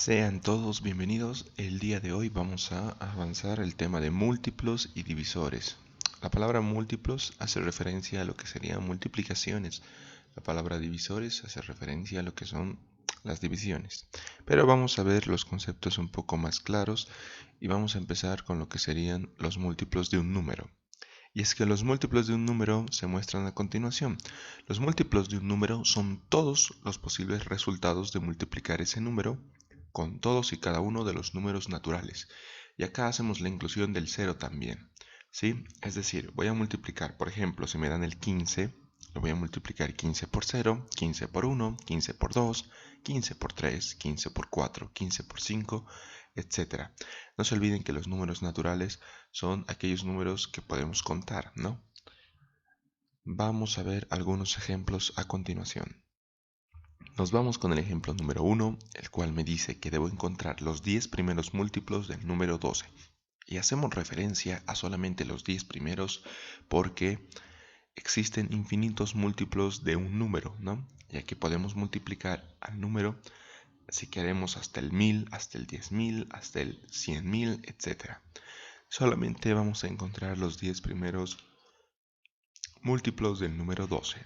Sean todos bienvenidos. El día de hoy vamos a avanzar el tema de múltiplos y divisores. La palabra múltiplos hace referencia a lo que serían multiplicaciones. La palabra divisores hace referencia a lo que son las divisiones. Pero vamos a ver los conceptos un poco más claros y vamos a empezar con lo que serían los múltiplos de un número. Y es que los múltiplos de un número se muestran a continuación. Los múltiplos de un número son todos los posibles resultados de multiplicar ese número con todos y cada uno de los números naturales. Y acá hacemos la inclusión del 0 también. ¿Sí? Es decir, voy a multiplicar, por ejemplo, si me dan el 15, lo voy a multiplicar 15 por 0, 15 por 1, 15 por 2, 15 por 3, 15 por 4, 15 por 5, etc. No se olviden que los números naturales son aquellos números que podemos contar, ¿no? Vamos a ver algunos ejemplos a continuación. Nos vamos con el ejemplo número 1, el cual me dice que debo encontrar los 10 primeros múltiplos del número 12. Y hacemos referencia a solamente los 10 primeros porque existen infinitos múltiplos de un número, ¿no? Ya que podemos multiplicar al número si queremos hasta el 1000, hasta el 10.000, hasta el 100.000, etc. Solamente vamos a encontrar los 10 primeros múltiplos del número 12.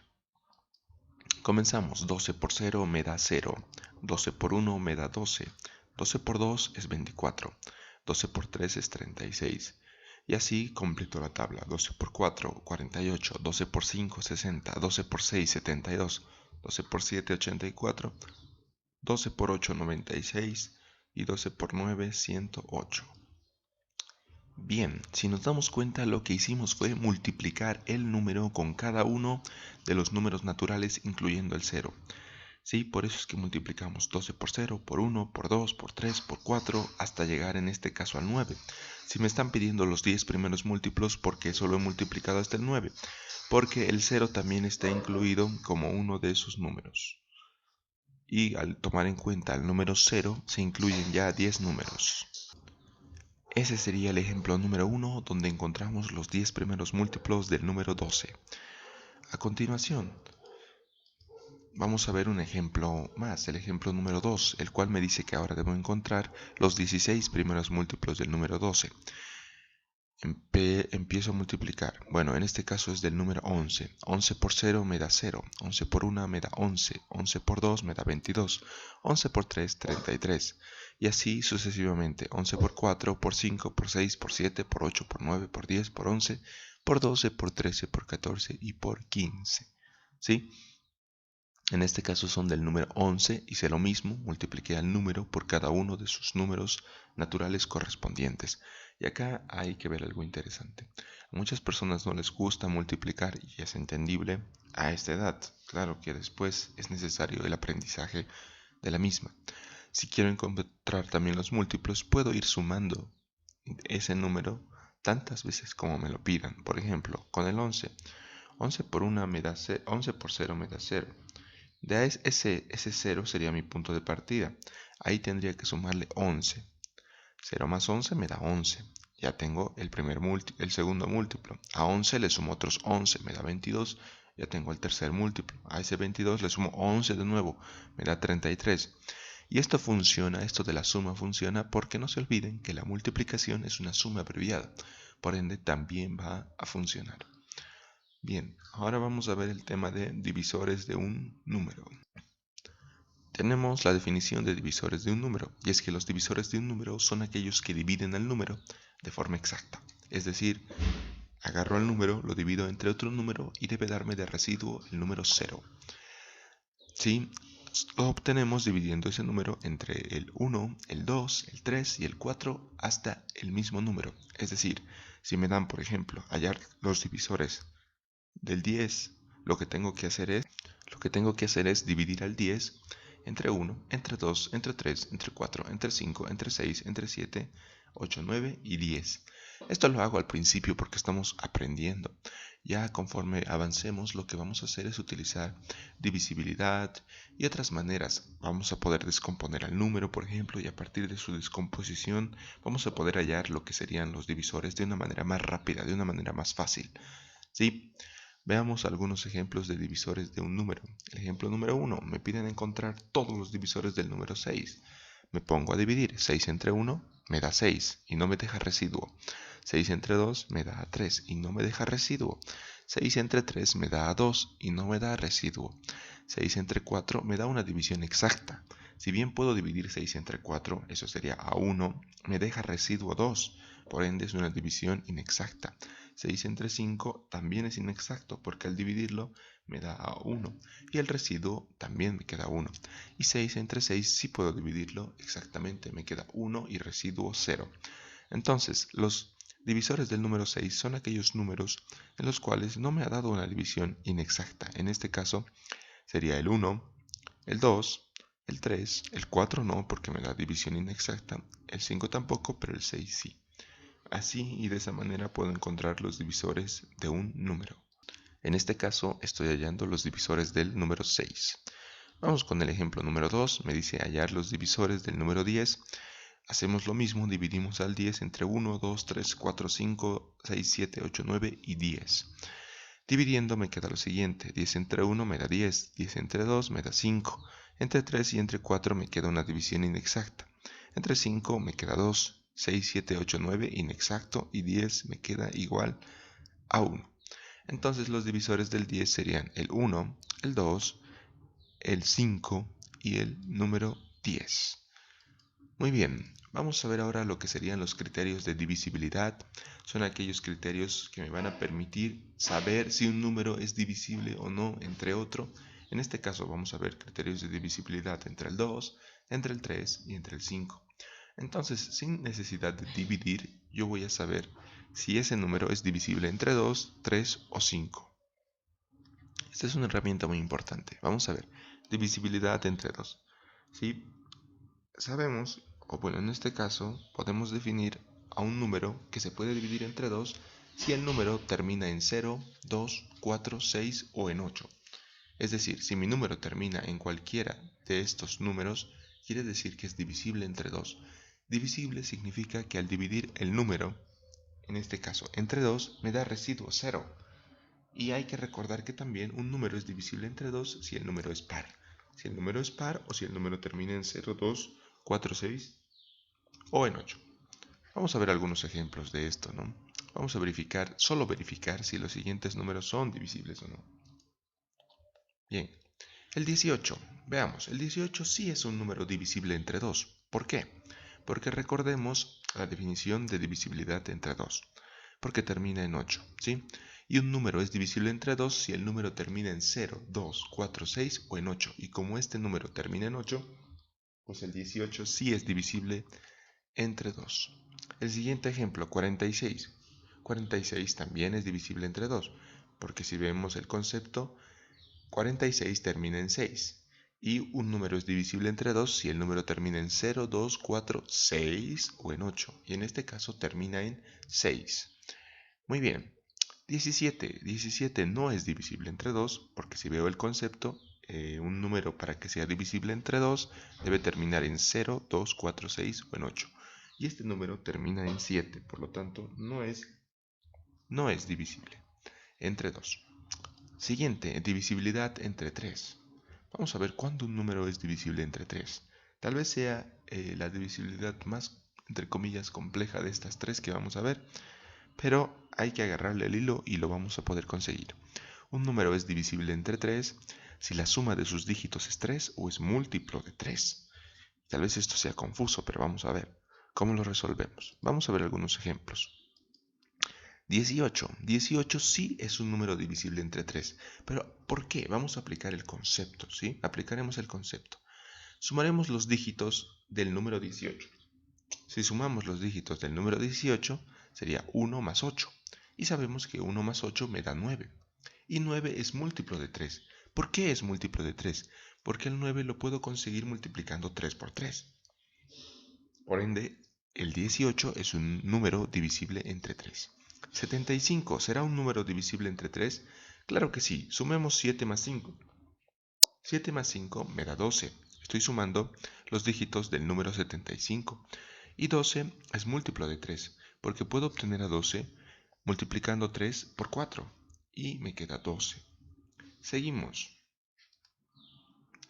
Comenzamos. 12 por 0 me da 0. 12 por 1 me da 12. 12 por 2 es 24. 12 por 3 es 36. Y así completo la tabla. 12 por 4, 48. 12 por 5, 60. 12 por 6, 72. 12 por 7, 84. 12 por 8, 96. Y 12 por 9, 108. Bien, si nos damos cuenta, lo que hicimos fue multiplicar el número con cada uno de los números naturales, incluyendo el 0. Sí, por eso es que multiplicamos 12 por 0, por 1, por 2, por 3, por 4, hasta llegar en este caso al 9. Si me están pidiendo los 10 primeros múltiplos, ¿por qué solo he multiplicado hasta el 9? Porque el 0 también está incluido como uno de esos números. Y al tomar en cuenta el número 0, se incluyen ya 10 números. Ese sería el ejemplo número 1, donde encontramos los 10 primeros múltiplos del número 12. A continuación, vamos a ver un ejemplo más, el ejemplo número 2, el cual me dice que ahora debo encontrar los 16 primeros múltiplos del número 12. Empiezo a multiplicar. Bueno, en este caso es del número 11. 11 por 0 me da 0. 11 por 1 me da 11. 11 por 2 me da 22. 11 por 3, 33. Y así sucesivamente. 11 por 4, por 5, por 6, por 7, por 8, por 9, por 10, por 11, por 12, por 13, por 14 y por 15. ¿Sí? En este caso son del número 11, hice lo mismo, multipliqué al número por cada uno de sus números naturales correspondientes. Y acá hay que ver algo interesante. A muchas personas no les gusta multiplicar y es entendible a esta edad. Claro que después es necesario el aprendizaje de la misma. Si quiero encontrar también los múltiplos, puedo ir sumando ese número tantas veces como me lo pidan. Por ejemplo, con el 11. 11 por 1 me da 0, 11 por 0 me da 0. De ese 0 sería mi punto de partida. Ahí tendría que sumarle 11. 0 más 11 me da 11. Ya tengo el segundo múltiplo. A 11 le sumo otros 11, me da 22. Ya tengo el tercer múltiplo. A ese 22 le sumo 11 de nuevo, me da 33. Y esto funciona, esto de la suma funciona porque no se olviden que la multiplicación es una suma abreviada. Por ende, también va a funcionar. Bien, ahora vamos a ver el tema de divisores de un número. Tenemos la definición de divisores de un número, y es que los divisores de un número son aquellos que dividen al número de forma exacta. Es decir, agarro al número, lo divido entre otro número y debe darme de residuo el número 0. ¿Sí? Lo obtenemos dividiendo ese número entre el 1, el 2, el 3 y el 4 hasta el mismo número. Es decir, si me dan, por ejemplo, hallar los divisores del 10, lo que tengo que hacer es dividir al 10 entre 1, entre 2, entre 3, entre 4, entre 5, entre 6, entre 7, 8, 9 y 10. Esto lo hago al principio porque estamos aprendiendo. Ya conforme avancemos, lo que vamos a hacer es utilizar divisibilidad y otras maneras. Vamos a poder descomponer al número, por ejemplo, y a partir de su descomposición vamos a poder hallar lo que serían los divisores de una manera más rápida, de una manera más fácil. ¿Sí? Veamos algunos ejemplos de divisores de un número. El ejemplo número 1. Me piden encontrar todos los divisores del número 6. me pongo a dividir. 6 entre 1 me da 6 y no me deja residuo. 6 entre 2 me da 3 y no me deja residuo. 6 entre 3 me da 2 y no me da residuo. 6 entre 4 me da una división exacta. Si bien puedo dividir 6 entre 4, eso sería a 1, me deja residuo 2, por ende es una división inexacta. 6 entre 5 también es inexacto porque al dividirlo me da a 1 y el residuo también me queda 1. Y 6 entre 6 sí puedo dividirlo exactamente, me queda 1 y residuo 0. Entonces, los divisores del número 6 son aquellos números en los cuales no me ha dado una división inexacta. En este caso sería el 1, el 2, el 3, el 4 no porque me da división inexacta, el 5 tampoco, pero el 6 sí. Así y de esa manera puedo encontrar los divisores de un número. En este caso estoy hallando los divisores del número 6. Vamos con el ejemplo número 2, me dice hallar los divisores del número 10. Hacemos lo mismo, dividimos al 10 entre 1, 2, 3, 4, 5, 6, 7, 8, 9 y 10. Dividiendo me queda lo siguiente, 10 entre 1 me da 10, 10 entre 2 me da 5, entre 3 y entre 4 me queda una división inexacta, entre 5 me queda 2, 6, 7, 8, 9 inexacto y 10 me queda igual a 1. Entonces los divisores del 10 serían el 1, el 2, el 5 y el número 10. Muy bien, vamos a ver ahora lo que serían los criterios de divisibilidad. Son aquellos criterios que me van a permitir saber si un número es divisible o no entre otro. En este caso vamos a ver criterios de divisibilidad entre el 2, entre el 3 y entre el 5. Entonces, sin necesidad de dividir, yo voy a saber si ese número es divisible entre 2, 3 o 5. Esta es una herramienta muy importante. Vamos a ver, divisibilidad entre 2. ¿Sí? Sabemos, o bueno, en este caso, podemos definir a un número que se puede dividir entre 2 si el número termina en 0, 2, 4, 6 o en 8. Es decir, si mi número termina en cualquiera de estos números, quiere decir que es divisible entre 2. Divisible significa que al dividir el número, en este caso entre 2, me da residuo 0. Y hay que recordar que también un número es divisible entre 2 si el número es par. Si el número es par o si el número termina en 0, 2, 4, 6 o en 8. Vamos a ver algunos ejemplos de esto, ¿no? Vamos a verificar, solo verificar si los siguientes números son divisibles o no. Bien, el 18. Veamos, el 18 sí es un número divisible entre 2. ¿Por qué? Porque recordemos la definición de divisibilidad entre 2. Porque termina en 8, ¿sí? Y un número es divisible entre 2 si el número termina en 0, 2, 4, 6 o en 8. Y como este número termina en 8, pues el 18 sí es divisible entre 2. El siguiente ejemplo, 46. 46 también es divisible entre 2, porque si vemos el concepto, 46 termina en 6. Y un número es divisible entre 2 si el número termina en 0, 2, 4, 6 o en 8. Y en este caso termina en 6. Muy bien. 17. 17 no es divisible entre 2 porque si veo el concepto, un número para que sea divisible entre 2 debe terminar en 0, 2, 4, 6 o en 8. Y este número termina en 7, por lo tanto no es divisible entre 2. Siguiente, divisibilidad entre 3. Vamos a ver cuándo un número es divisible entre 3. Tal vez sea la divisibilidad más, entre comillas, compleja de estas tres que vamos a ver, pero hay que agarrarle el hilo y lo vamos a poder conseguir. Un número es divisible entre 3 si la suma de sus dígitos es 3 o es múltiplo de 3. Tal vez esto sea confuso, pero vamos a ver cómo lo resolvemos. Vamos a ver algunos ejemplos. 18. 18 sí es un número divisible entre 3. Pero ¿por qué? Vamos a aplicar el concepto, ¿sí? Aplicaremos el concepto. Sumaremos los dígitos del número 18. Si sumamos los dígitos del número 18, sería 1 más 8. Y sabemos que 1 más 8 me da 9. Y 9 es múltiplo de 3. ¿Por qué es múltiplo de 3? Porque el 9 lo puedo conseguir multiplicando 3 por 3. Por ende, el 18 es un número divisible entre 3. 75, ¿será un número divisible entre 3? Claro que sí, sumemos 7 más 5. 7 más 5 me da 12. Estoy sumando los dígitos del número 75. Y 12 es múltiplo de 3, porque puedo obtener a 12 multiplicando 3 por 4. Y me queda 12. Seguimos.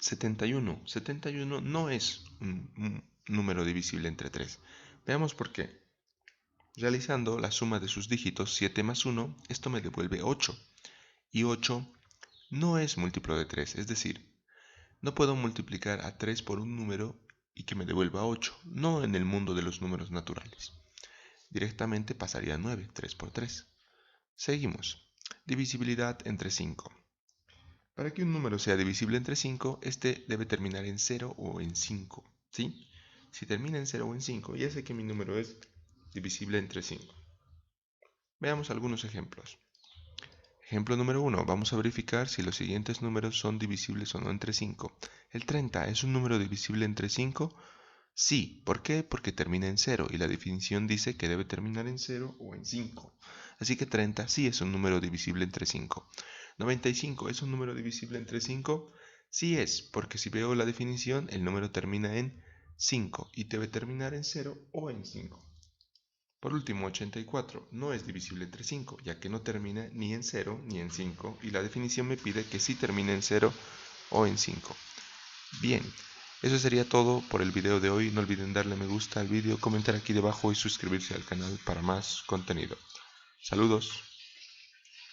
71. 71 no es un número divisible entre 3. Veamos por qué. Realizando la suma de sus dígitos 7 más 1, esto me devuelve 8. Y 8 no es múltiplo de 3, es decir, no puedo multiplicar a 3 por un número y que me devuelva 8, no en el mundo de los números naturales. Directamente pasaría a 9, 3 por 3. Seguimos. Divisibilidad entre 5. Para que un número sea divisible entre 5, este debe terminar en 0 o en 5, ¿sí? Si termina en 0 o en 5, ya sé que mi número es divisible entre 5. Veamos algunos ejemplos. Ejemplo número 1. Vamos a verificar si los siguientes números son divisibles o no entre 5. ¿El 30 es un número divisible entre 5? Sí. ¿Por qué? Porque termina en 0 y la definición dice que debe terminar en 0 o en 5. Así que 30 sí es un número divisible entre 5. ¿95 es un número divisible entre 5? Sí es, porque si veo la definición, el número termina en 5 y debe terminar en 0 o en 5. Por último, 84 no es divisible entre 5, ya que no termina ni en 0 ni en 5, y la definición me pide que sí termine en 0 o en 5. Bien, eso sería todo por el video de hoy. No olviden darle me gusta al video, comentar aquí debajo y suscribirse al canal para más contenido. Saludos.